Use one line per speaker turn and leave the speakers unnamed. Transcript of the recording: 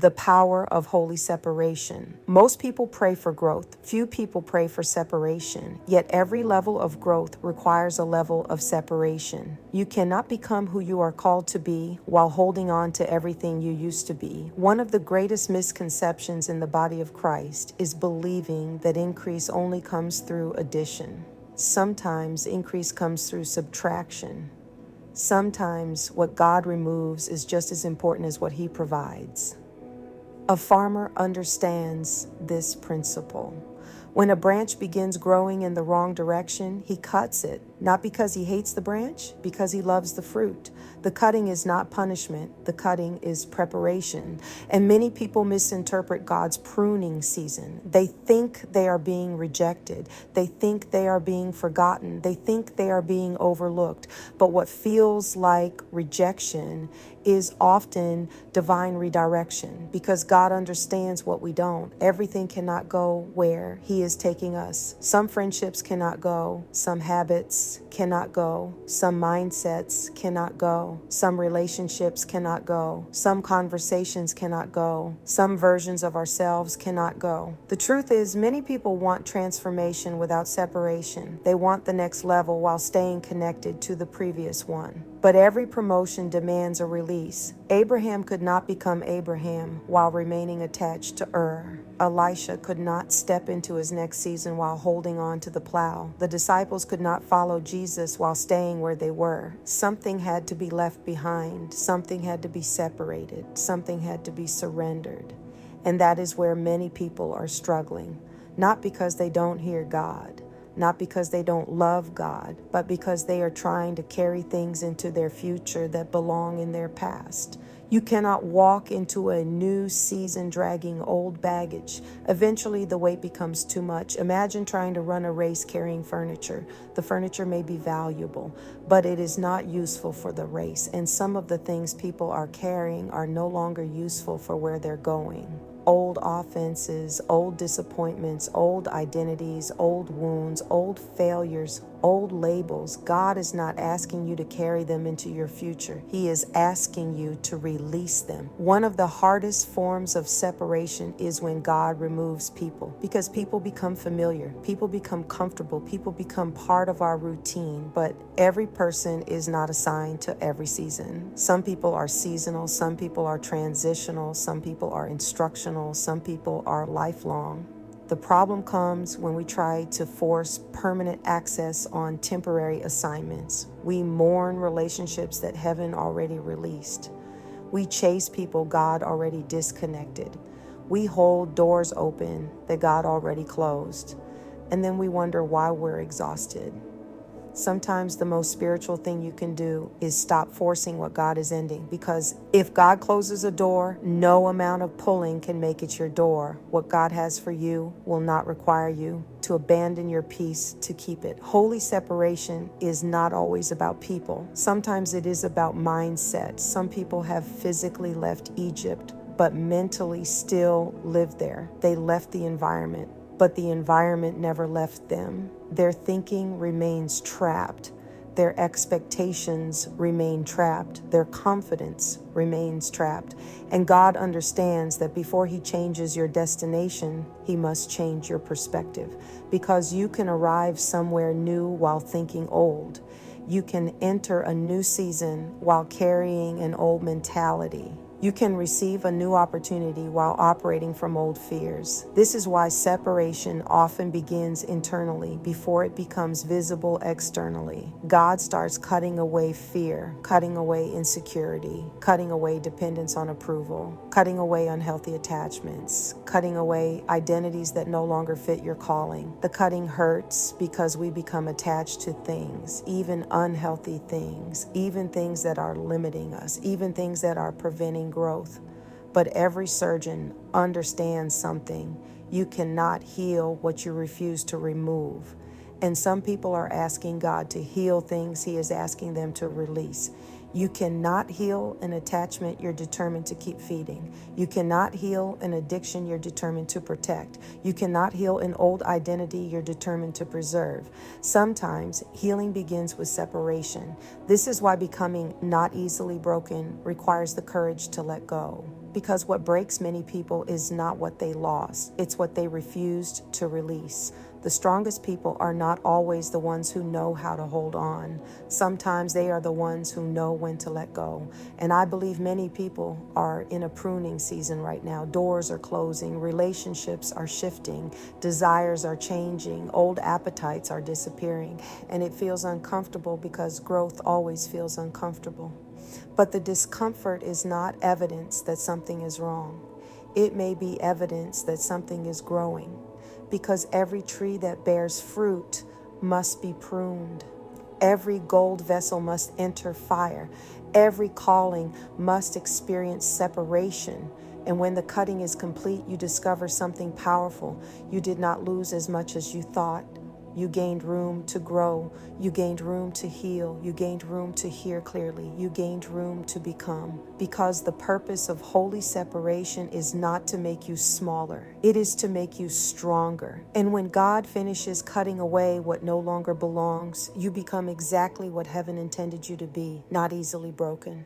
The power of holy separation. Most people pray for growth. Few people pray for separation. Yet every level of growth requires a level of separation. You cannot become who you are called to be while holding on to everything you used to be. One of the greatest misconceptions in the body of Christ is believing that increase only comes through addition. Sometimes increase comes through subtraction. Sometimes what God removes is just as important as what He provides. A farmer understands this principle. When a branch begins growing in the wrong direction, he cuts it, not because he hates the branch, because he loves the fruit. The cutting is not punishment, the cutting is preparation. And many people misinterpret God's pruning season. They think they are being rejected. They think they are being forgotten. They think they are being overlooked. But what feels like rejection is often divine redirection, because God understands what we don't. Everything cannot go where He is taking us. Some friendships cannot go. Some habits cannot go. Some mindsets cannot go. Some relationships cannot go. Some conversations cannot go. Some versions of ourselves cannot go. The truth is, many people want transformation without separation. They want the next level while staying connected to the previous one. But every promotion demands a release. Abraham could not become Abraham while remaining attached to Ur. Elisha could not step into his next season while holding on to the plow. The disciples could not follow Jesus while staying where they were. Something had to be left behind. Something had to be separated. Something had to be surrendered. And that is where many people are struggling. Not because they don't hear God, not because they don't love God, but because they are trying to carry things into their future that belong in their past. You cannot walk into a new season dragging old baggage. Eventually, the weight becomes too much. Imagine trying to run a race carrying furniture. The furniture may be valuable, but it is not useful for the race. And some of the things people are carrying are no longer useful for where they're going. Old offenses, old disappointments, old identities, old wounds, old failures, old labels. God is not asking you to carry them into your future. He is asking you to release them. One of the hardest forms of separation is when God removes people, because people become familiar, people become comfortable, people become part of our routine. But every person is not assigned to every season. Some people are seasonal, some people are transitional, some people are instructional, some people are lifelong. The problem comes when we try to force permanent access on temporary assignments. We mourn relationships that heaven already released. We chase people God already disconnected. We hold doors open that God already closed. And then we wonder why we're exhausted. Sometimes the most spiritual thing you can do is stop forcing what God is ending, because if God closes a door, no amount of pulling can make it your door. What God has for you will not require you to abandon your peace to keep it. Holy separation is not always about people. Sometimes it is about mindset. Some people have physically left Egypt, but mentally still live there. They left the environment, but the environment never left them. Their thinking remains trapped. Their expectations remain trapped. Their confidence remains trapped. And God understands that before He changes your destination, He must change your perspective, because you can arrive somewhere new while thinking old. You can enter a new season while carrying an old mentality. You can receive a new opportunity while operating from old fears. This is why separation often begins internally before it becomes visible externally. God starts cutting away fear, cutting away insecurity, cutting away dependence on approval, cutting away unhealthy attachments, cutting away identities that no longer fit your calling. The cutting hurts because we become attached to things, even unhealthy things, even things that are limiting us, even things that are preventing growth. But every surgeon understands something. You cannot heal what you refuse to remove. And some people are asking God to heal things He is asking them to release. You cannot heal an attachment you're determined to keep feeding. You cannot heal an addiction you're determined to protect. You cannot heal an old identity you're determined to preserve. Sometimes healing begins with separation. This is why becoming not easily broken requires the courage to let go. Because what breaks many people is not what they lost, it's what they refused to release. The strongest people are not always the ones who know how to hold on. Sometimes they are the ones who know when to let go. And I believe many people are in a pruning season right now. Doors are closing, relationships are shifting, desires are changing, old appetites are disappearing, and it feels uncomfortable because growth always feels uncomfortable. But the discomfort is not evidence that something is wrong. It may be evidence that something is growing, because every tree that bears fruit must be pruned. Every gold vessel must enter fire. Every calling must experience separation. And when the cutting is complete, you discover something powerful. You did not lose as much as you thought. You gained room to grow. You gained room to heal. You gained room to hear clearly. You gained room to become. Because the purpose of holy separation is not to make you smaller. It is to make you stronger. And when God finishes cutting away what no longer belongs, you become exactly what heaven intended you to be, not easily broken.